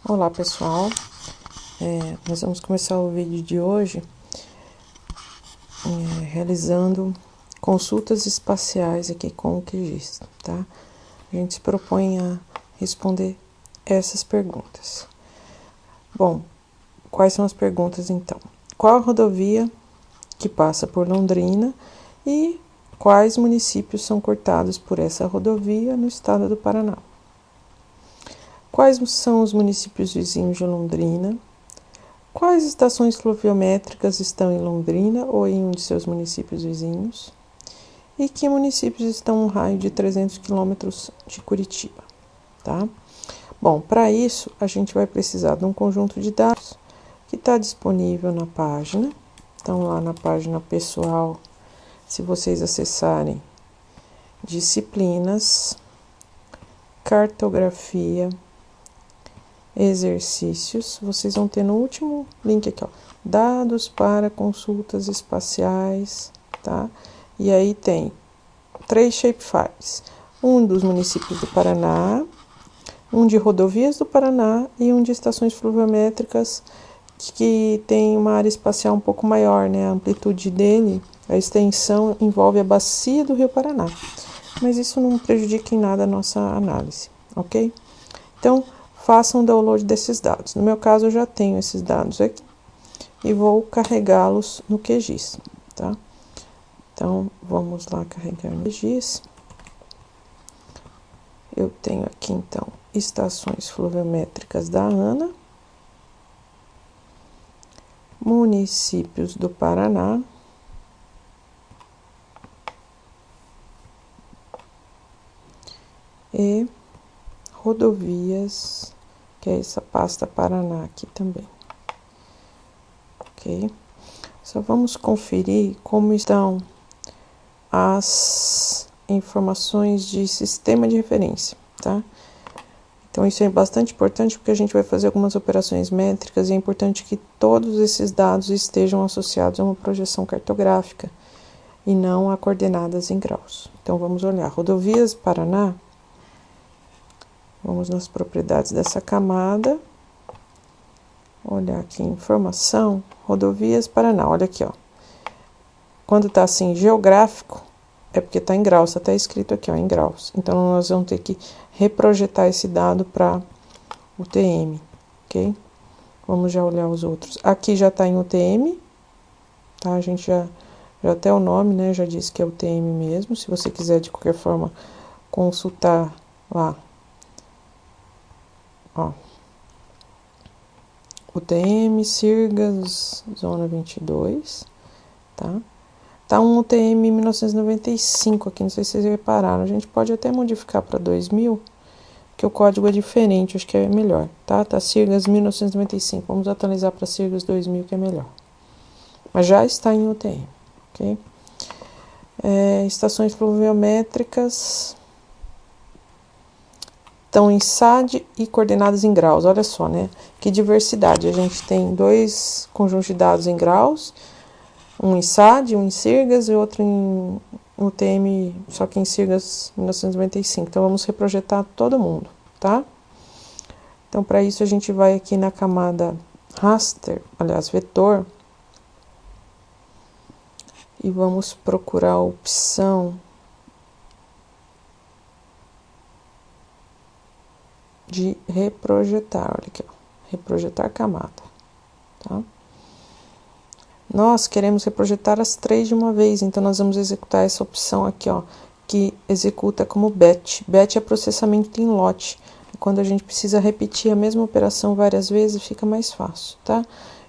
Olá pessoal, nós vamos começar o vídeo de hoje realizando consultas espaciais aqui com o QGIS, tá? A gente se propõe a responder essas perguntas. Bom, quais são as perguntas então? Qual a rodovia que passa por Londrina e quais municípios são cortados por essa rodovia no estado do Paraná? Quais são os municípios vizinhos de Londrina? Quais estações fluviométricas estão em Londrina ou em um de seus municípios vizinhos? E que municípios estão a um raio de 300 quilômetros de Curitiba, tá? Bom, para isso, a gente vai precisar de um conjunto de dados que está disponível na página. Então, lá na página pessoal, se vocês acessarem disciplinas, cartografia, exercícios, vocês vão ter no último link aqui, ó, dados para consultas espaciais, tá? E aí tem 3 shapefiles, um dos municípios do Paraná, um de rodovias do Paraná e um de estações fluviométricas que tem uma área espacial um pouco maior, né? A amplitude dele, a extensão envolve a bacia do Rio Paraná, mas isso não prejudica em nada a nossa análise, ok? Então, façam o download desses dados. No meu caso, eu já tenho esses dados aqui e vou carregá-los no QGIS, tá? Então, vamos lá carregar no QGIS. Eu tenho aqui, então, estações fluviométricas da ANA, municípios do Paraná, e rodovias, que é essa pasta Paraná aqui também, ok? Só vamos conferir como estão as informações de sistema de referência, tá? Então, isso é bastante importante porque a gente vai fazer algumas operações métricas e é importante que todos esses dados estejam associados a uma projeção cartográfica e não a coordenadas em graus. Então, vamos olhar rodovias Paraná. Vamos nas propriedades dessa camada. Olhar aqui em informação, rodovias Paraná. Olha aqui, ó. Quando tá assim, geográfico, é porque tá em graus, tá até escrito aqui, ó, em graus. Então, nós vamos ter que reprojetar esse dado para UTM, ok? Vamos já olhar os outros. Aqui já tá em UTM, tá? A gente já até o nome, né, já disse que é UTM mesmo. Se você quiser, de qualquer forma, consultar lá. Ó, UTM, Sirgas, zona 22, tá? Tá um UTM 1995 aqui, não sei se vocês repararam. A gente pode até modificar para 2000, porque o código é diferente, acho que é melhor, tá? Tá Sirgas 1995, vamos atualizar para Sirgas 2000, que é melhor. Mas já está em UTM, ok? Estações fluviométricas estão em SAD e coordenadas em graus. Olha só, né? Que diversidade. A gente tem 2 conjuntos de dados em graus, um em SAD, um em Sirgas e outro em UTM, só que em Sirgas 1995. Então, vamos reprojetar todo mundo, tá? Então, para isso, a gente vai aqui na camada raster, aliás, vetor, e vamos procurar a opção de reprojetar, olha aqui, ó, reprojetar camada, tá? Nós queremos reprojetar as 3 de uma vez, então nós vamos executar essa opção aqui, ó, que executa como batch. Batch é processamento em lote. Quando a gente precisa repetir a mesma operação várias vezes, fica mais fácil, tá?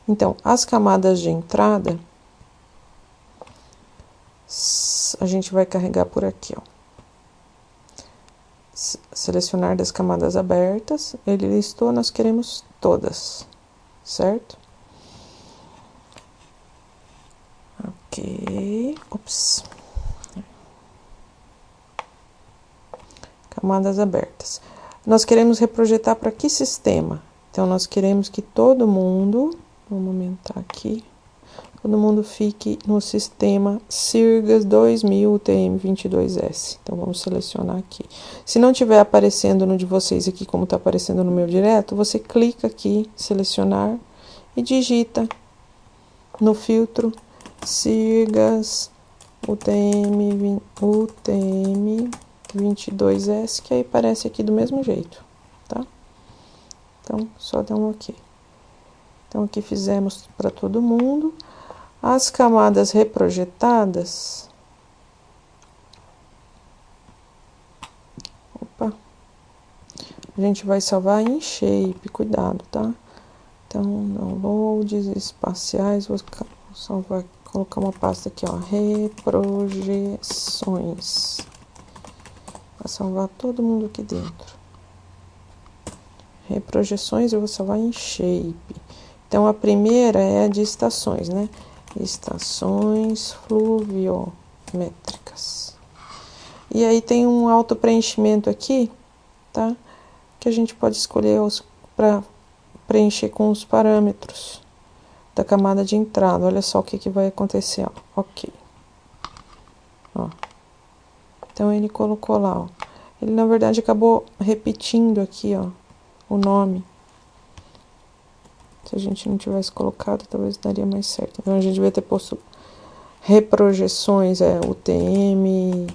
Então, as camadas de entrada, a gente vai carregar por aqui, ó. Selecionar das camadas abertas, ele listou, nós queremos todas, certo? Ok, ops. Camadas abertas. Nós queremos reprojetar para que sistema? Então, nós queremos que todo mundo, vamos aumentar aqui, todo mundo fique no sistema Sirgas 2000 UTM22S. Então, vamos selecionar aqui. Se não estiver aparecendo no de vocês aqui, como está aparecendo no meu direto, você clica aqui, selecionar, e digita no filtro Sirgas UTM22S, que aí aparece aqui do mesmo jeito, tá? Então, só dá um OK. Então, aqui fizemos para todo mundo. As camadas reprojetadas. Opa. A gente vai salvar em shape, cuidado, tá? Então, downloads espaciais, vou salvar, colocar uma pasta aqui, ó, reprojeções. Vai salvar todo mundo aqui dentro. Reprojeções eu vou salvar em shape. Então, a primeira é a de estações, né? Estações fluviométricas. E aí tem um auto-preenchimento aqui, tá? Que a gente pode escolher para preencher com os parâmetros da camada de entrada. Olha só o que vai acontecer, ó. OK. Ó. Então, ele colocou lá, ó. Ele, na verdade, acabou repetindo aqui, ó, o nome. Se a gente não tivesse colocado, talvez daria mais certo. Então, a gente devia ter posto reprojeções, UTM,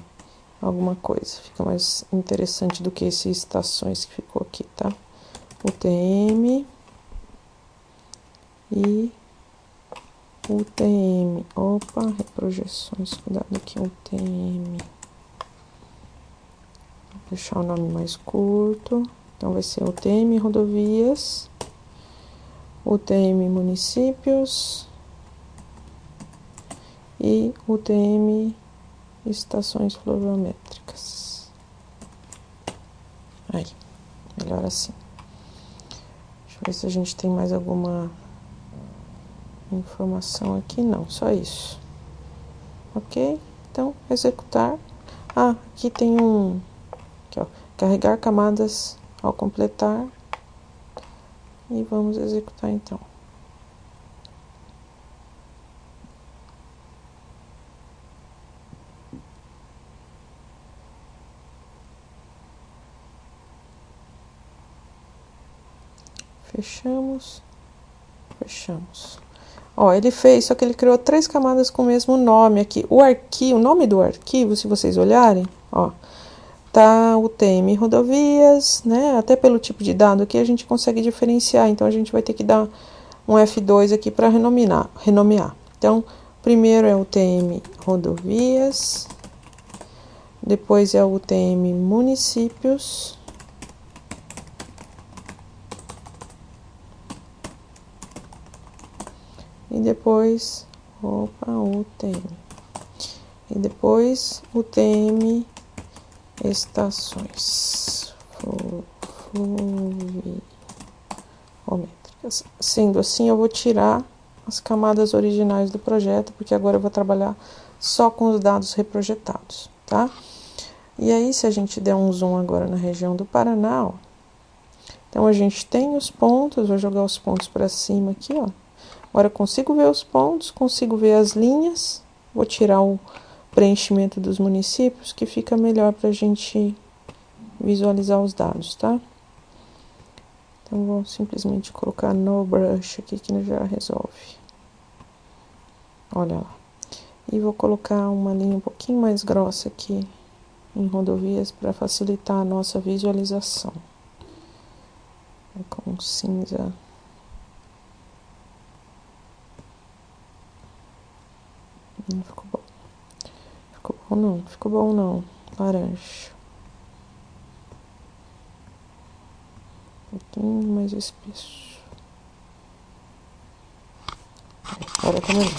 alguma coisa. Fica mais interessante do que esses estações que ficou aqui, tá? UTM e UTM. Opa, reprojeções, cuidado aqui, UTM. Vou deixar o nome mais curto. Então, vai ser UTM rodovias, UTM municípios e UTM estações fluviométricas. Aí, melhor assim. Deixa eu ver se a gente tem mais alguma informação aqui. Não, só isso. OK? Então, executar. Ah, aqui tem aqui, ó, carregar camadas ao completar. E vamos executar então. Fechamos. Ó, ele fez, só que ele criou 3 camadas com o mesmo nome aqui. O nome do arquivo, se vocês olharem, ó, tá o UTM rodovias, né? Até pelo tipo de dado aqui a gente consegue diferenciar. Então, a gente vai ter que dar um F2 aqui para renomear. Então, primeiro é o UTM rodovias, depois é o UTM municípios, e depois, UTM, e depois UTM estações fluviométricas. Sendo assim, eu vou tirar as camadas originais do projeto, porque agora eu vou trabalhar só com os dados reprojetados, tá? E aí, se a gente der um zoom agora na região do Paraná, ó, então a gente tem os pontos, vou jogar os pontos para cima aqui, ó. Agora eu consigo ver os pontos, consigo ver as linhas, vou tirar o preenchimento dos municípios, que fica melhor para a gente visualizar os dados, tá? Então, vou simplesmente colocar no brush aqui, que já resolve. Olha lá. E vou colocar uma linha um pouquinho mais grossa aqui em rodovias para facilitar a nossa visualização. Com cinza. Não ficou bom. Ficou bom não, ficou bom não. Laranja. Um pouquinho mais espesso. Agora tá melhor.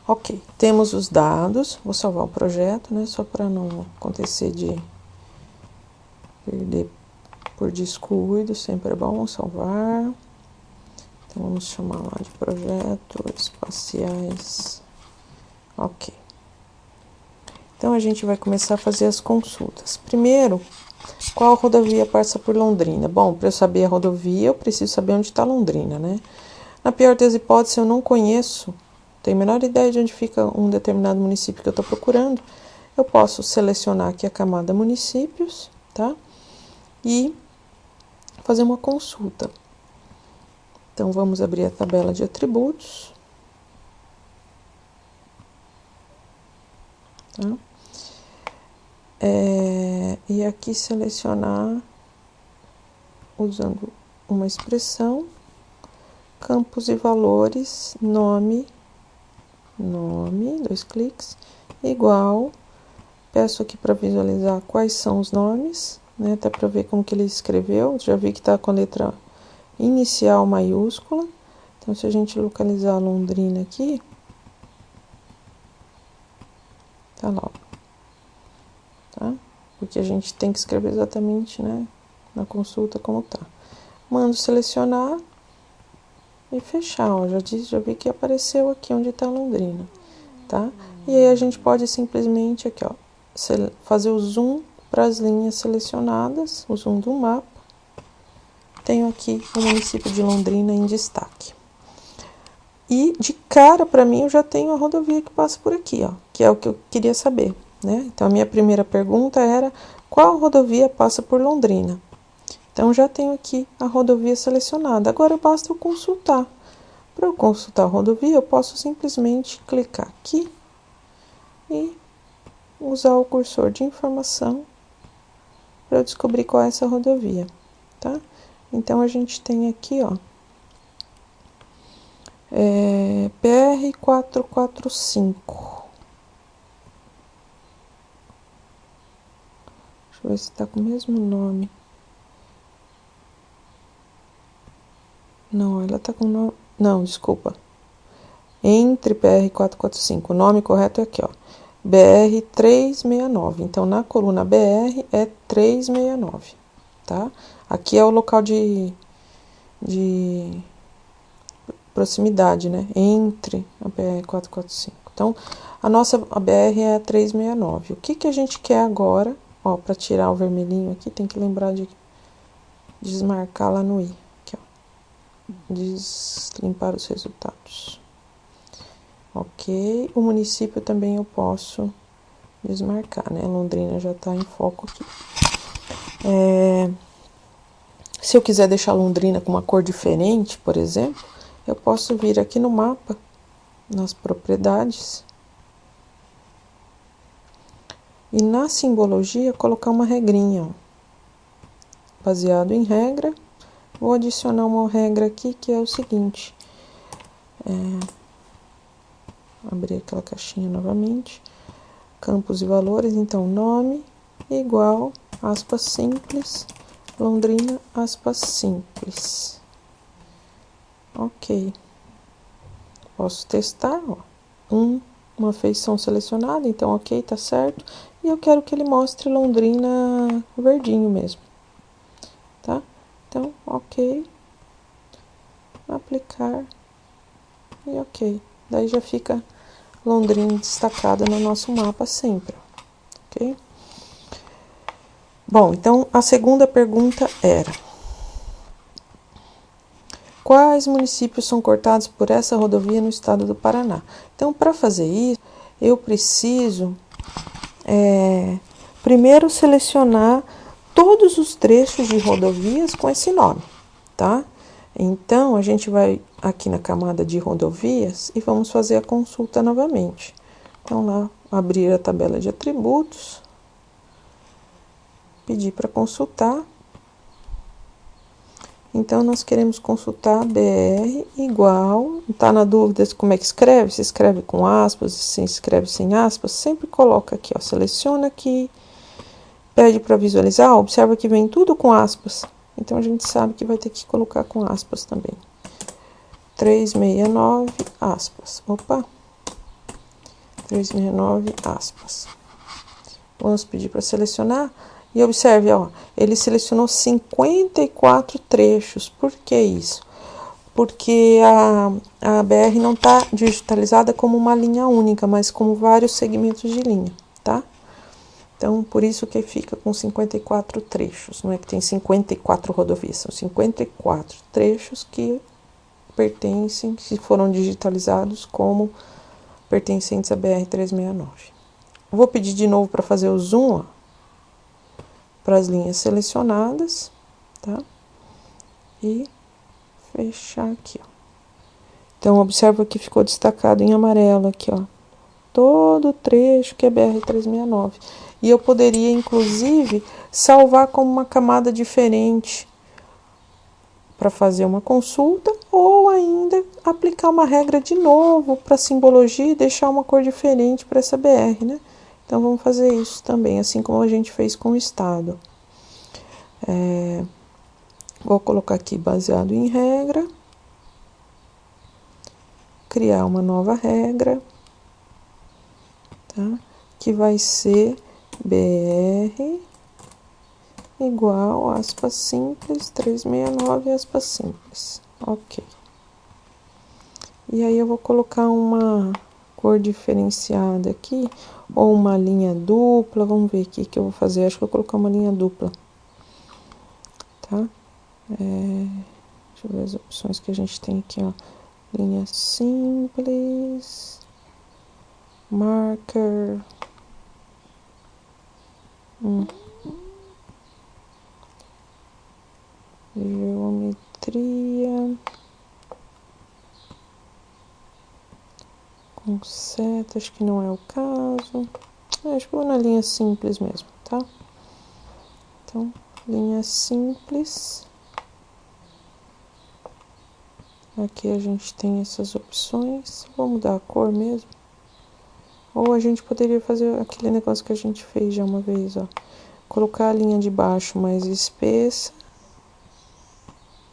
OK, temos os dados. Vou salvar o projeto, né? Só para não acontecer de perder por descuido. Sempre é bom salvar. Então, vamos chamar lá de projeto espaciais. OK. Então, a gente vai começar a fazer as consultas. Primeiro, qual rodovia passa por Londrina? Bom, para eu saber a rodovia, eu preciso saber onde está Londrina, né? Na pior das hipóteses, eu não conheço, tenho a menor ideia de onde fica um determinado município que eu estou procurando, eu posso selecionar aqui a camada municípios, tá? E fazer uma consulta. Então, vamos abrir a tabela de atributos. Tá? E aqui selecionar, usando uma expressão, campos e valores, nome, 2 cliques, igual, peço aqui para visualizar quais são os nomes, né, até para ver como que ele escreveu, já vi que está com a letra inicial maiúscula, então se a gente localizar Londrina aqui, tá lá, tá? Porque a gente tem que escrever exatamente, né, na consulta como tá. Mando selecionar e fechar, ó, já vi que apareceu aqui onde tá Londrina, tá? E aí a gente pode simplesmente aqui, ó, fazer o zoom para as linhas selecionadas, o zoom do mapa. Tenho aqui o município de Londrina em destaque. E de cara, para mim, eu já tenho a rodovia que passa por aqui, ó, que é o que eu queria saber, né? Então, a minha primeira pergunta era: qual rodovia passa por Londrina? Então, já tenho aqui a rodovia selecionada. Agora, basta eu consultar. Para eu consultar a rodovia, eu posso simplesmente clicar aqui e usar o cursor de informação para eu descobrir qual é essa rodovia, tá? Então, a gente tem aqui, ó, PR-445. Deixa eu ver se está com o mesmo nome. Não, ela está com nome... Não, desculpa. Entre PR-445. O nome correto é aqui, ó. BR-369. Então, na coluna BR é 369, tá? Aqui é o local de proximidade, né? Entre a BR-445. Então, a BR é a 369. O que a gente quer agora? Ó, para tirar o vermelhinho aqui, tem que lembrar de desmarcar lá no i. Aqui, ó. Limpar os resultados. Ok. O município também eu posso desmarcar, né? Londrina já está em foco aqui. Se eu quiser deixar Londrina com uma cor diferente, por exemplo, eu posso vir aqui no mapa, nas propriedades, e na simbologia colocar uma regrinha, ó. Baseado em regra, vou adicionar uma regra aqui que é o seguinte, abrir aquela caixinha novamente, campos e valores, então nome igual, aspas simples, Londrina, aspas simples. Ok. Posso testar, ó. Uma feição selecionada, então ok, tá certo. E eu quero que ele mostre Londrina verdinho mesmo, tá? Então, ok. Aplicar. E ok. Daí já fica Londrina destacada no nosso mapa sempre, ok? Bom, então a segunda pergunta era: quais municípios são cortados por essa rodovia no estado do Paraná? Então, para fazer isso, eu preciso primeiro selecionar todos os trechos de rodovias com esse nome, tá? Então, a gente vai aqui na camada de rodovias e vamos fazer a consulta novamente. Então, lá, abrir a tabela de atributos, pedir para consultar. Então, nós queremos consultar BR igual, tá na dúvida como é que escreve? Se escreve com aspas, se escreve sem aspas, sempre coloca aqui, ó, seleciona aqui, pede para visualizar, observa que vem tudo com aspas. Então, a gente sabe que vai ter que colocar com aspas também. 369, aspas. Opa! 369, aspas. Vamos pedir para selecionar. E observe, ó, ele selecionou 54 trechos. Por que isso? Porque a BR não está digitalizada como uma linha única, mas como vários segmentos de linha, tá? Então, por isso que fica com 54 trechos. Não é que tem 54 rodovias, são 54 trechos que pertencem, se foram digitalizados como pertencentes à BR-369. Vou pedir de novo para fazer o zoom, para as linhas selecionadas, tá? E fechar aqui, ó. Então, observa que ficou destacado em amarelo aqui, ó. Todo o trecho que é BR-369. E eu poderia, inclusive, salvar como uma camada diferente para fazer uma consulta, ou ainda aplicar uma regra de novo para simbologia e deixar uma cor diferente para essa BR, né? Então, vamos fazer isso também, assim como a gente fez com o estado. Vou colocar aqui baseado em regra, criar uma nova regra, tá? Que vai ser BR igual aspas simples 369 aspas simples. Ok. E aí eu vou colocar uma cor diferenciada aqui, ou uma linha dupla. Vamos ver aqui o que eu vou fazer. Acho que eu vou colocar uma linha dupla, tá? Deixa eu ver as opções que a gente tem aqui, ó. Linha simples, marker, geometria, com seta, acho que não é o caso. Acho que vou na linha simples mesmo, tá? Então, linha simples. Aqui a gente tem essas opções. Vou mudar a cor mesmo. Ou a gente poderia fazer aquele negócio que a gente fez já uma vez, ó. Colocar a linha de baixo mais espessa,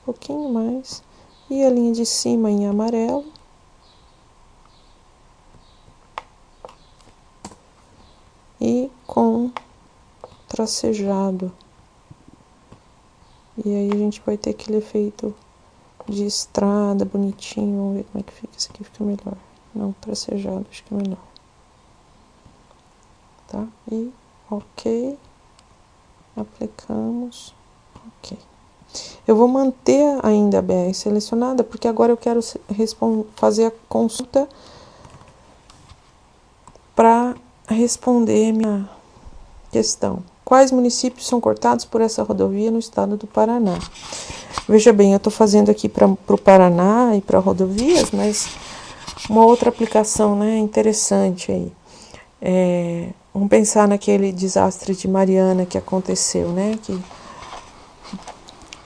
um pouquinho mais, e a linha de cima em amarelo. E com tracejado. E aí a gente vai ter aquele efeito de estrada bonitinho. Vamos ver como é que fica. Esse aqui fica melhor. Não, tracejado, acho que é melhor. Tá? E ok. Aplicamos. Ok. Eu vou manter ainda a BR selecionada, porque agora eu quero fazer a consulta para responder minha questão. Quais municípios são cortados por essa rodovia no estado do Paraná? Veja bem, eu estou fazendo aqui para o Paraná e para rodovias, mas uma outra aplicação, né, interessante aí. Vamos pensar naquele desastre de Mariana que aconteceu, né? Que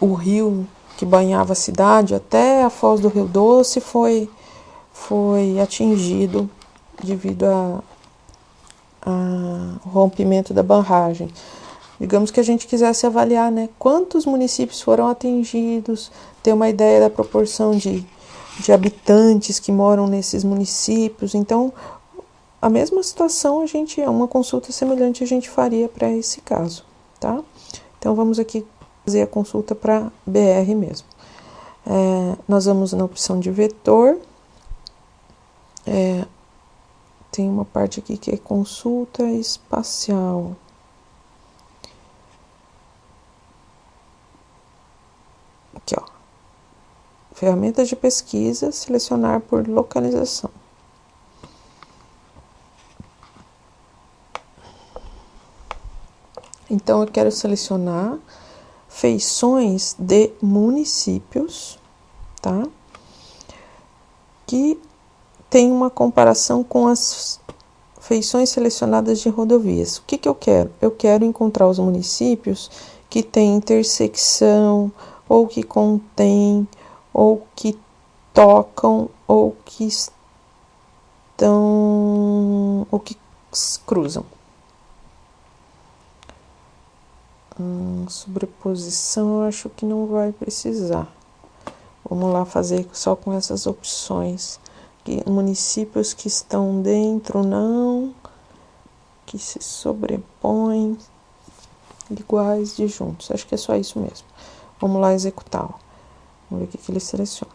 o rio que banhava a cidade até a foz do Rio Doce foi atingido devido ao rompimento da barragem. Digamos que a gente quisesse avaliar, né, quantos municípios foram atingidos, ter uma ideia da proporção de habitantes que moram nesses municípios. Então, a mesma situação, uma consulta semelhante a gente faria para esse caso, tá? Então, vamos aqui fazer a consulta para BR mesmo. Nós vamos na opção de vetor. Tem uma parte aqui que é consulta espacial. Aqui, ó. Ferramentas de pesquisa, selecionar por localização. Então, eu quero selecionar feições de municípios, tá? Que tem uma comparação com as feições selecionadas de rodovias. O que eu quero? Eu quero encontrar os municípios que têm intersecção, ou que contêm, ou que tocam, ou que estão, ou que cruzam. Sobreposição eu acho que não vai precisar. Vamos lá fazer só com essas opções. Municípios que estão dentro, não, que se sobrepõem, iguais de juntos. Acho que é só isso mesmo. Vamos lá executar. Vamos ver o que ele seleciona.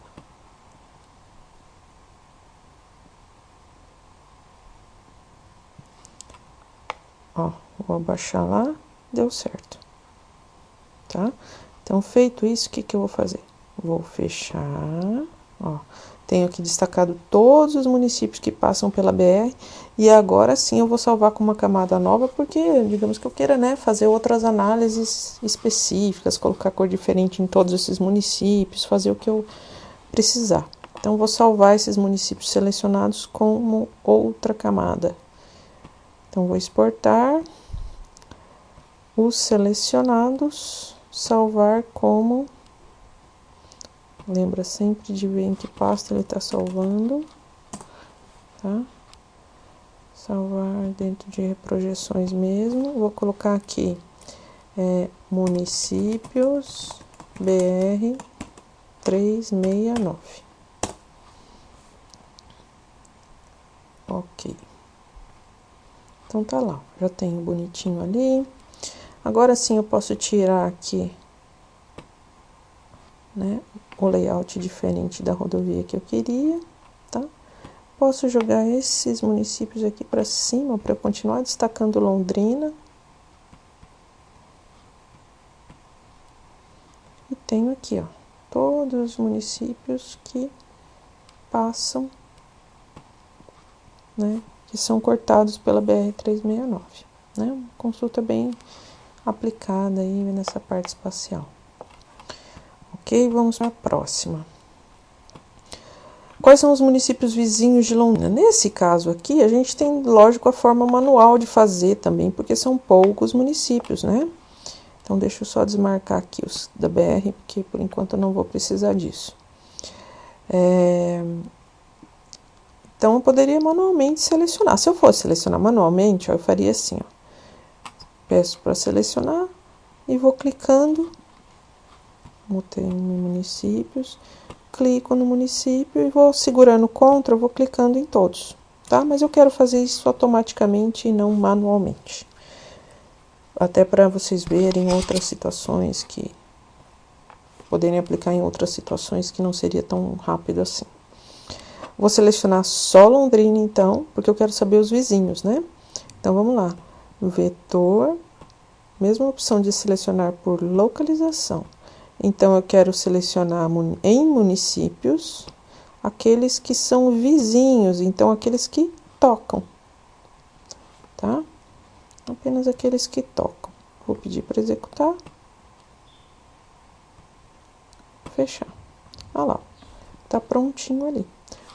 Ó, vou abaixar lá, deu certo. Tá? Então, feito isso, o que eu vou fazer? Vou fechar Ó, tenho aqui destacado todos os municípios que passam pela BR, e agora sim eu vou salvar com uma camada nova, porque, digamos que eu queira, né, fazer outras análises específicas, colocar cor diferente em todos esses municípios, fazer o que eu precisar. Então, vou salvar esses municípios selecionados como outra camada. Então, vou exportar os selecionados, salvar como... Lembra sempre de ver em que pasta ele está salvando, tá? Salvar dentro de projeções mesmo. Vou colocar aqui, municípios, BR 369. Ok. Então, tá lá, já tenho bonitinho ali. Agora sim eu posso tirar aqui, né, o layout diferente da rodovia que eu queria, tá? Posso jogar esses municípios aqui para cima para eu continuar destacando Londrina. E tenho aqui, ó, todos os municípios que passam, né, que são cortados pela BR-369, né? Uma consulta bem aplicada aí nessa parte espacial. Ok, vamos para a próxima. Quais são os municípios vizinhos de Londrina? Nesse caso aqui, a gente tem, lógico, a forma manual de fazer também, porque são poucos municípios, né? Então, deixa eu só desmarcar aqui os da BR, porque por enquanto eu não vou precisar disso. Então, eu poderia manualmente selecionar. Se eu fosse selecionar manualmente, ó, eu faria assim, ó. Peço para selecionar e vou clicando. Botei em municípios. Clico no município e vou segurando Ctrl, vou clicando em todos, tá? Mas eu quero fazer isso automaticamente e não manualmente. Até para vocês verem outras situações que... poderem aplicar em outras situações que não seria tão rápido assim. Vou selecionar só Londrina, então, porque eu quero saber os vizinhos, né? Então, vamos lá. Vetor, mesma opção de selecionar por localização. Então, eu quero selecionar em municípios aqueles que são vizinhos, então, aqueles que tocam, tá? Apenas aqueles que tocam. Vou pedir para executar. Fechar. Olha lá, tá prontinho ali.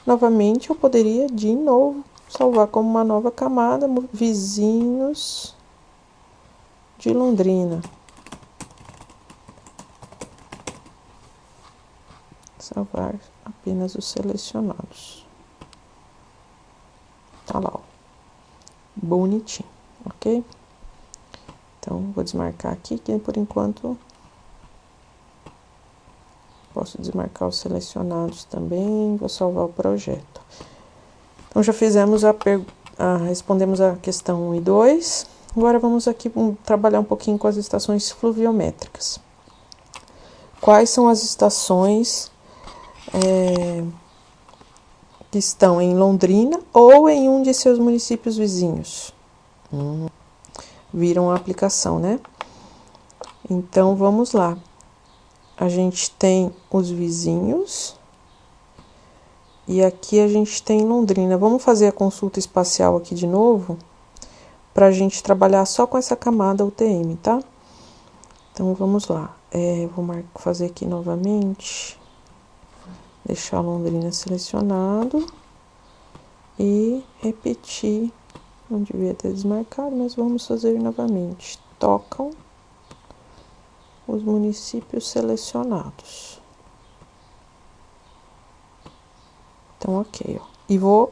Novamente, eu poderia, de novo, salvar como uma nova camada, vizinhos de Londrina. Salvar apenas os selecionados. Tá lá, ó. Bonitinho, ok? Então, vou desmarcar aqui, que por enquanto posso desmarcar os selecionados também. Vou salvar o projeto. Então, já fizemos respondemos a questão 1 e 2. Agora, vamos aqui trabalhar um pouquinho com as estações fluviométricas. Quais são as estações que estão em Londrina ou em um de seus municípios vizinhos? Viram a aplicação, né? Então, vamos lá. A gente tem os vizinhos e aqui a gente tem Londrina. Vamos fazer a consulta espacial aqui de novo para a gente trabalhar só com essa camada UTM, tá? Então, vamos lá. Vou fazer aqui novamente. Deixar Londrina selecionado e repetir. Não devia ter desmarcado, mas vamos fazer novamente. Tocam os municípios selecionados. Então, ok, ó. E vou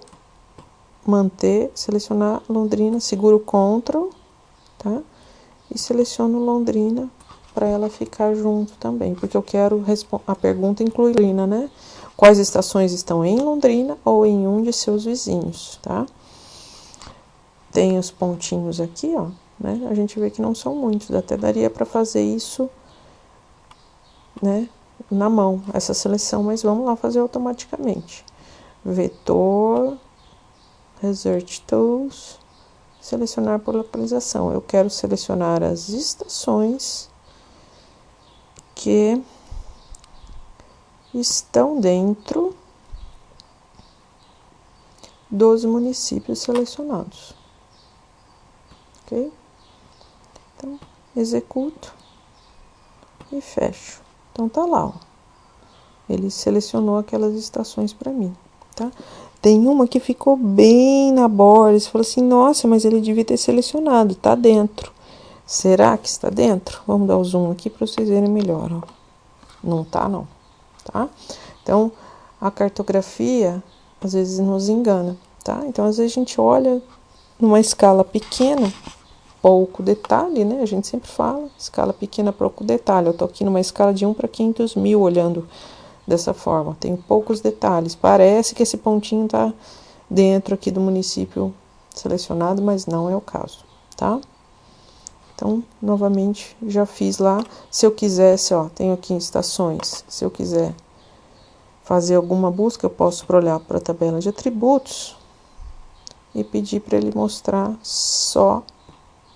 selecionar Londrina, seguro Ctrl, tá? E seleciono Londrina para ela ficar junto também, porque eu quero a pergunta inclui Londrina, né? Quais estações estão em Londrina ou em um de seus vizinhos, tá? Tem os pontinhos aqui, ó, né? A gente vê que não são muitos, até daria para fazer isso, né, na mão, essa seleção, mas vamos lá fazer automaticamente. Vetor, Research Tools, selecionar por localização. Eu quero selecionar as estações que estão dentro dos municípios selecionados. Ok? Então, executo e fecho. Então, tá lá, ó. Ele selecionou aquelas estações para mim, tá? Tem uma que ficou bem na borda. Você falou assim, nossa, mas ele devia ter selecionado. Tá dentro. Será que está dentro? Vamos dar o zoom aqui para vocês verem melhor, ó. Não tá, não. Tá? Então, a cartografia, às vezes, nos engana, tá? Então, às vezes, a gente olha numa escala pequena, pouco detalhe, né? A gente sempre fala, escala pequena, pouco detalhe. Eu tô aqui numa escala de 1 para 500 mil, olhando dessa forma. Tem poucos detalhes. Parece que esse pontinho tá dentro aqui do município selecionado, mas não é o caso, tá? Então, novamente, já fiz lá. Se eu quisesse, ó, tenho aqui estações. Se eu quiser fazer alguma busca, eu posso olhar para a tabela de atributos e pedir para ele mostrar só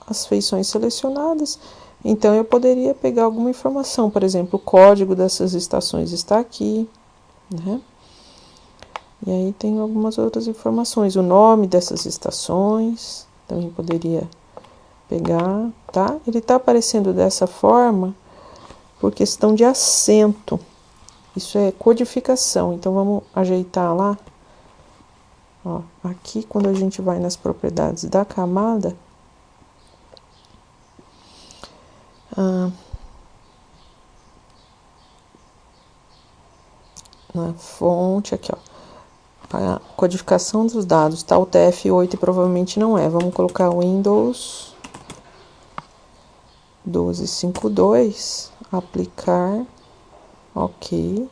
as feições selecionadas. Então, eu poderia pegar alguma informação, por exemplo, o código dessas estações está aqui, né? E aí tem algumas outras informações, o nome dessas estações, também poderia pegar, tá? Ele tá aparecendo dessa forma por questão de acento. Isso é codificação, então vamos ajeitar lá. Ó, aqui, quando a gente vai nas propriedades da camada, na fonte, aqui, ó, a codificação dos dados, tá? O TF8 e provavelmente não é. Vamos colocar Windows 12.5.2, aplicar, ok,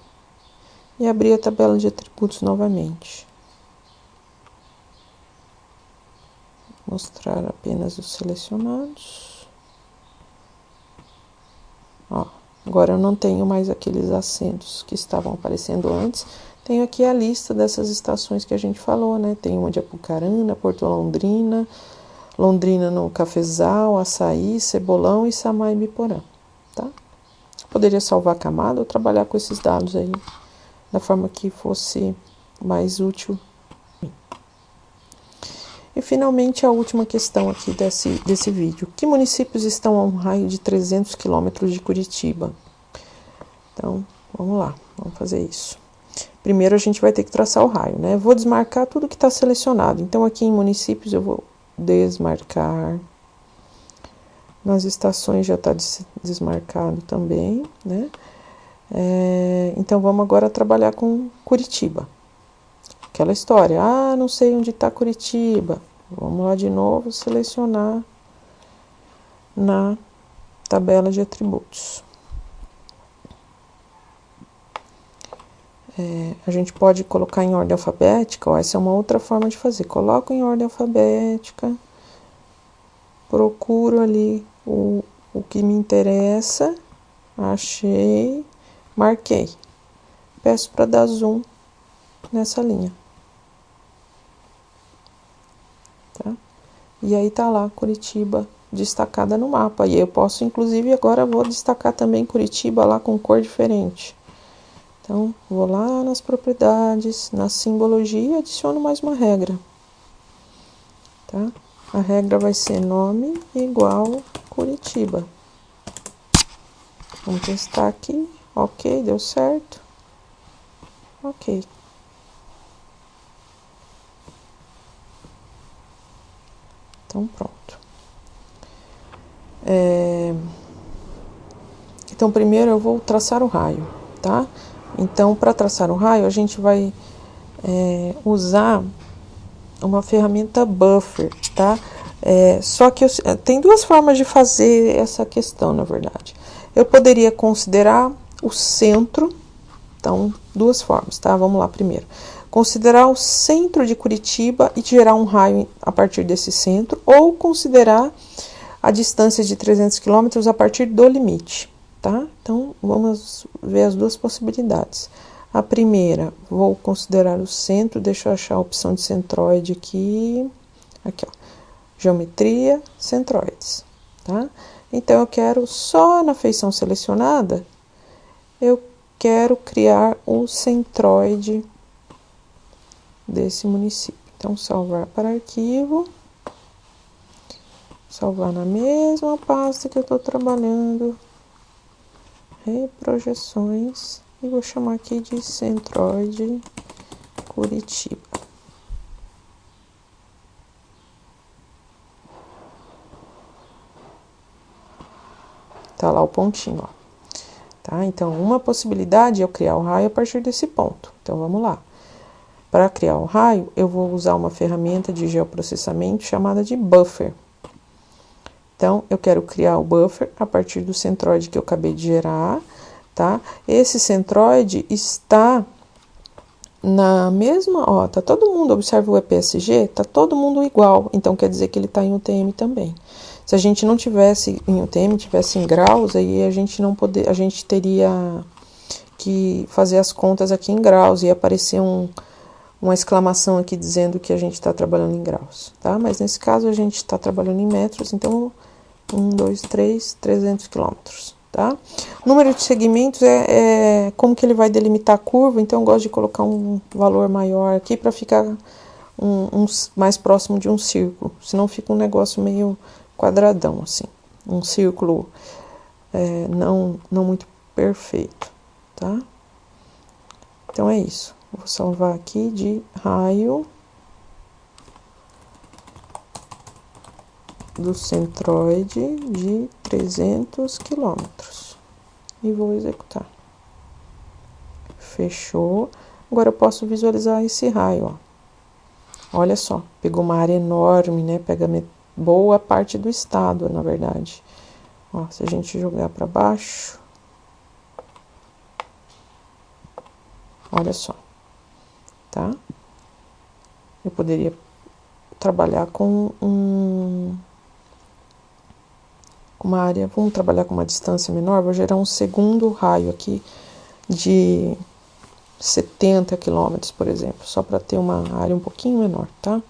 e abrir a tabela de atributos novamente. Mostrar apenas os selecionados. Ó, agora eu não tenho mais aqueles acentos que estavam aparecendo antes. Tenho aqui a lista dessas estações que a gente falou, né? Tem uma de Apucarana, Porto Londrina, Londrina no Cafezal, Açaí, Cebolão e Samar e Biporã, tá? Poderia salvar a camada ou trabalhar com esses dados aí da forma que fosse mais útil. E finalmente a última questão aqui desse vídeo. Que municípios estão a um raio de 300 quilômetros de Curitiba? Então, vamos lá, vamos fazer isso. Primeiro a gente vai ter que traçar o raio, né? Vou desmarcar tudo que está selecionado. Então, aqui em municípios eu vou desmarcar. Nas estações já está desmarcado também, né? Então, vamos agora trabalhar com Curitiba. Aquela história, não sei onde está Curitiba. Vamos lá de novo, selecionar na tabela de atributos. A gente pode colocar em ordem alfabética, ó, essa é uma outra forma de fazer. Coloco em ordem alfabética, procuro ali o que me interessa, achei, marquei. Peço para dar zoom nessa linha. Tá? E aí tá lá Curitiba destacada no mapa. E eu posso, inclusive, agora vou destacar também Curitiba lá com cor diferente. Então, vou lá nas propriedades, na simbologia e adiciono mais uma regra. Tá? A regra vai ser nome igual Curitiba. Vamos testar aqui. Ok, deu certo. Ok. Então, pronto. Então, primeiro eu vou traçar o raio, tá? Então, para traçar o raio, a gente vai usar uma ferramenta buffer, tá? Só que tem duas formas de fazer essa questão, na verdade. Eu poderia considerar o centro, então, duas formas, tá? Vamos lá primeiro. Considerar o centro de Curitiba e gerar um raio a partir desse centro, ou considerar a distância de 300 km a partir do limite, tá? Então, vamos ver as duas possibilidades. A primeira, vou considerar o centro, deixa eu achar a opção de centroide aqui. Aqui, ó, geometria, centroides, tá? Então, eu quero só na feição selecionada, eu quero criar o centroide desse município. Então, salvar para arquivo. Salvar na mesma pasta que eu tô trabalhando. Reprojeções. E vou chamar aqui de Centroide Curitiba. Tá lá o pontinho, ó. Tá? Então, uma possibilidade é eu criar o raio a partir desse ponto. Então, vamos lá. Para criar o raio, eu vou usar uma ferramenta de geoprocessamento chamada de buffer. Então, eu quero criar o buffer a partir do centroide que eu acabei de gerar, tá? Esse centroide está na mesma, ó, tá todo mundo, observa o EPSG, tá todo mundo igual, então quer dizer que ele tá em UTM também. Se a gente não tivesse em UTM, tivesse em graus, aí a gente teria que fazer as contas aqui em graus e aparecer uma exclamação aqui dizendo que a gente está trabalhando em graus, tá? Mas nesse caso a gente está trabalhando em metros, então 1, 2, 3, 300 quilômetros, tá? O número de segmentos é como que ele vai delimitar a curva, então eu gosto de colocar um valor maior aqui para ficar mais próximo de um círculo, senão fica um negócio meio quadradão, assim, um círculo não muito perfeito, tá? Então é isso. Vou salvar aqui de raio do centroide de 300 quilômetros. E vou executar. Fechou. Agora eu posso visualizar esse raio, ó. Olha só, pegou uma área enorme, né? Pega boa parte do estado, na verdade. Ó, se a gente jogar para baixo, olha só, tá? Eu poderia trabalhar com uma área, vamos trabalhar com uma distância menor, vou gerar um segundo raio aqui de 70 quilômetros, por exemplo, só para ter uma área um pouquinho menor, tá?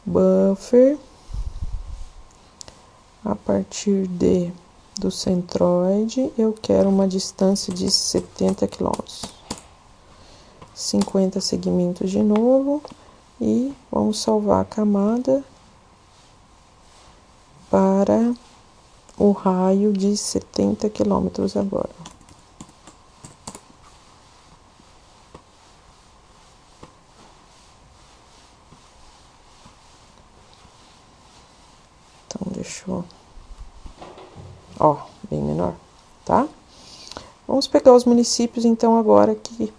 Buffer, a partir do centroide, eu quero uma distância de 70 quilômetros. 50 segmentos de novo, e vamos salvar a camada para o raio de 70 quilômetros agora. Então, deixa eu... Ó, bem menor, tá? Vamos pegar os municípios, então, agora que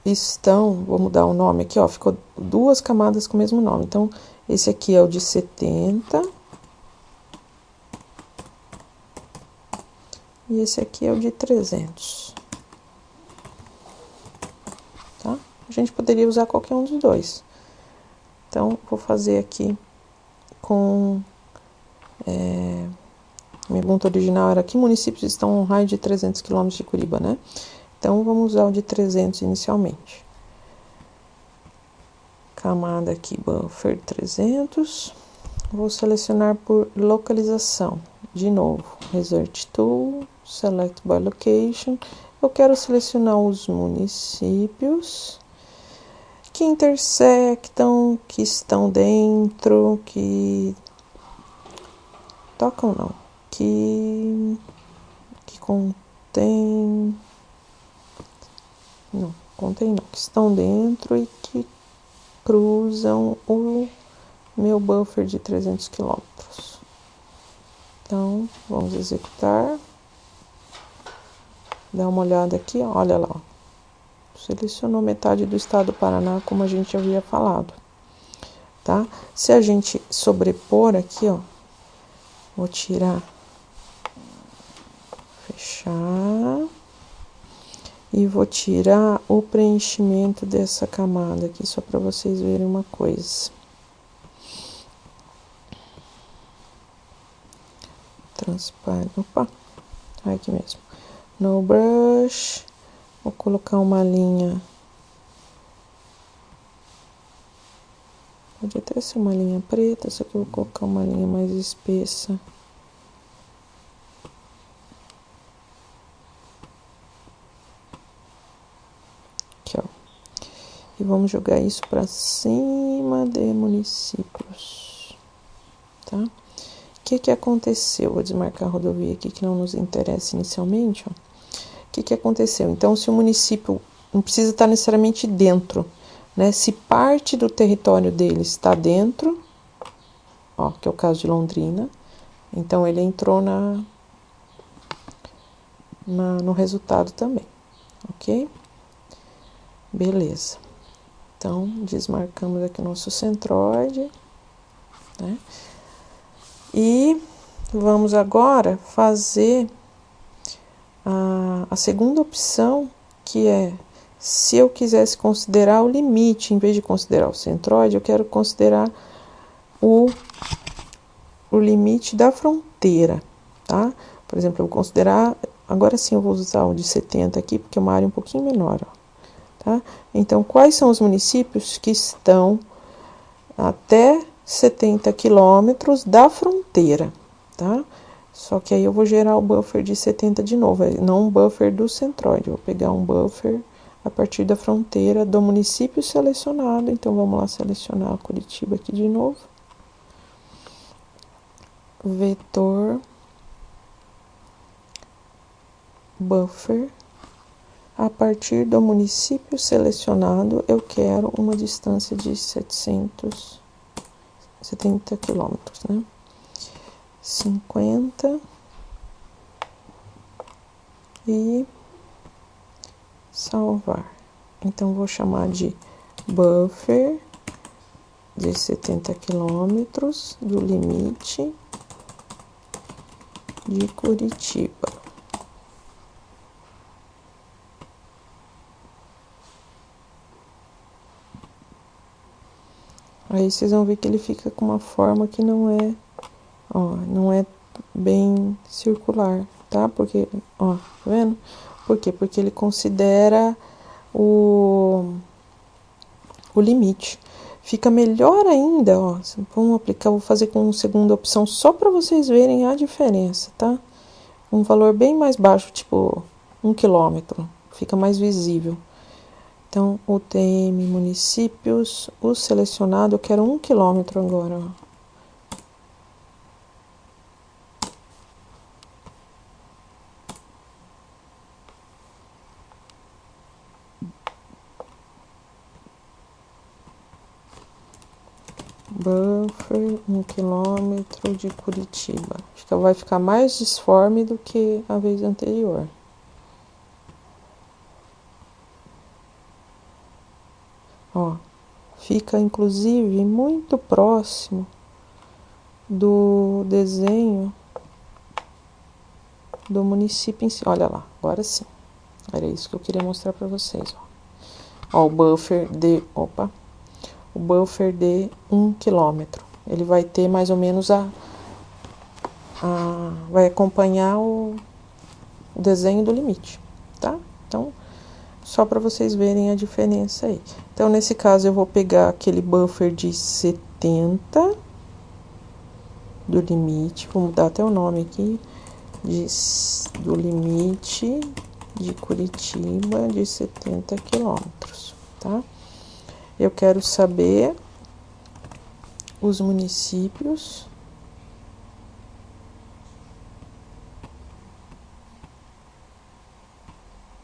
estão... Vou mudar o nome aqui, ó. Ficou duas camadas com o mesmo nome. Então, esse aqui é o de 70. E esse aqui é o de 300. Tá? A gente poderia usar qualquer um dos dois. Então, vou fazer aqui com... minha pergunta original era que municípios estão a um raio de 300 km de Curitiba, né? Então, vamos usar o de 300 inicialmente. Camada aqui, buffer 300. Vou selecionar por localização. De novo, Resert Tool, Select by Location. Eu quero selecionar os municípios que intersectam, que estão dentro, que tocam não, que contém, que estão dentro e que cruzam o meu buffer de 300 quilômetros. Então, vamos executar. Dá uma olhada aqui, olha lá. Selecionou metade do estado do Paraná, como a gente havia falado. Tá? Se a gente sobrepor aqui, ó, vou tirar, fechar, e vou tirar o preenchimento dessa camada aqui, só para vocês verem uma coisa. Transparente, opa, aqui mesmo. No brush, vou colocar uma linha, pode até ser uma linha preta, só que eu vou colocar uma linha mais espessa. Aqui, ó. e vamos jogar isso para cima de municípios, tá? O que aconteceu? Vou desmarcar a rodovia aqui que não nos interessa inicialmente, ó. O que aconteceu? Então, se o município não precisa estar necessariamente dentro, né? Se parte do território dele está dentro, ó, que é o caso de Londrina, então ele entrou no resultado também, ok? Beleza. Então, desmarcamos aqui o nosso centroide, né? E vamos agora fazer a segunda opção, que é, se eu quisesse considerar o limite, em vez de considerar o centroide, eu quero considerar o limite da fronteira, tá? Por exemplo, eu vou considerar, agora sim eu vou usar o de 70 aqui, porque é uma área um pouquinho menor, ó, tá? Então, quais são os municípios que estão até 70 quilômetros da fronteira, tá? Só que aí eu vou gerar o buffer de 70 de novo, não um buffer do centroide, eu vou pegar um buffer a partir da fronteira do município selecionado. Então, vamos lá selecionar Curitiba aqui de novo. Vetor buffer. A partir do município selecionado, eu quero uma distância de 770 quilômetros, né? 50 e salvar. Então, vou chamar de buffer de 70 quilômetros do limite de Curitiba. Aí vocês vão ver que ele fica com uma forma que não é, ó, não é bem circular, tá? Porque, ó, tá vendo? Por quê? Porque ele considera o limite. Fica melhor ainda, ó. Vamos aplicar, vou fazer com segunda opção só para vocês verem a diferença, tá? Um valor bem mais baixo, tipo 1 quilômetro, fica mais visível. Então, UTM municípios, o selecionado, eu quero 1 quilômetro agora, ó. Buffer 1 quilômetro de Curitiba. Vai ficar mais disforme do que a vez anterior. Ó, fica inclusive muito próximo do desenho do município em si. Olha lá, agora sim. Era isso que eu queria mostrar para vocês, ó. Ó, o buffer de 1 quilômetro. Ele vai ter mais ou menos vai acompanhar o desenho do limite, tá? Então, só para vocês verem a diferença aí. Então, nesse caso, eu vou pegar aquele buffer de 70 do limite, vou mudar até o nome aqui, do limite de Curitiba de 70 quilômetros, tá? Eu quero saber os municípios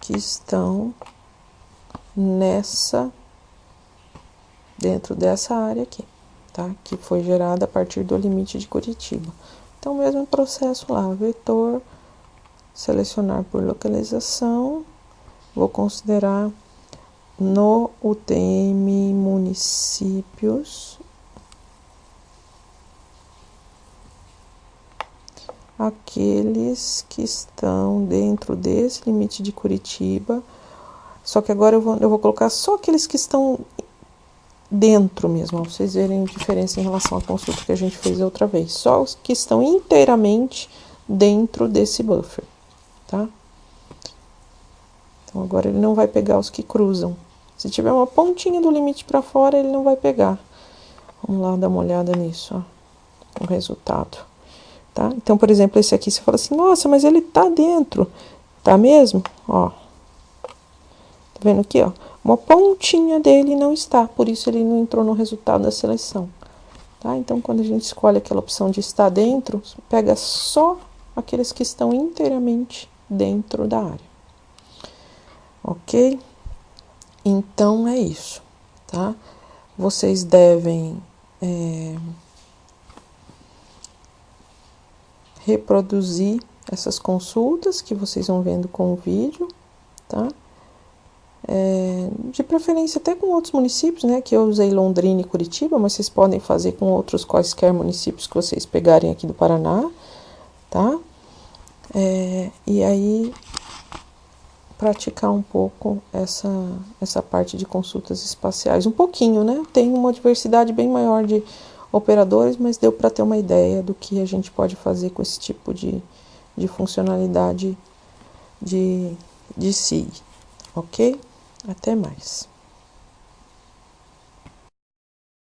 que estão dentro dessa área aqui, tá? Que foi gerada a partir do limite de Curitiba. Então, mesmo processo lá, vetor, selecionar por localização, vou considerar no UTM municípios aqueles que estão dentro desse limite de Curitiba, só que agora eu vou colocar só aqueles que estão dentro mesmo, pra vocês verem a diferença em relação à consulta que a gente fez outra vez, só os que estão inteiramente dentro desse buffer, tá? Então, agora ele não vai pegar os que cruzam. Se tiver uma pontinha do limite para fora, ele não vai pegar. Vamos lá dar uma olhada nisso, ó, o resultado. Tá? Então, por exemplo, esse aqui, você fala assim, nossa, mas ele tá dentro. Tá mesmo? Ó. Tá vendo aqui, ó? Uma pontinha dele não está, por isso ele não entrou no resultado da seleção. Tá? Então, quando a gente escolhe aquela opção de estar dentro, pega só aqueles que estão inteiramente dentro da área. Ok? Então, é isso, tá? Vocês devem reproduzir essas consultas que vocês vão vendo com o vídeo, tá? De preferência até com outros municípios, né? Que eu usei Londrina e Curitiba, mas vocês podem fazer com outros quaisquer municípios que vocês pegarem aqui do Paraná, tá? E aí praticar um pouco essa parte de consultas espaciais, um pouquinho, né? Tem uma diversidade bem maior de operadores, mas deu para ter uma ideia do que a gente pode fazer com esse tipo de funcionalidade de SIG, ok? Até mais.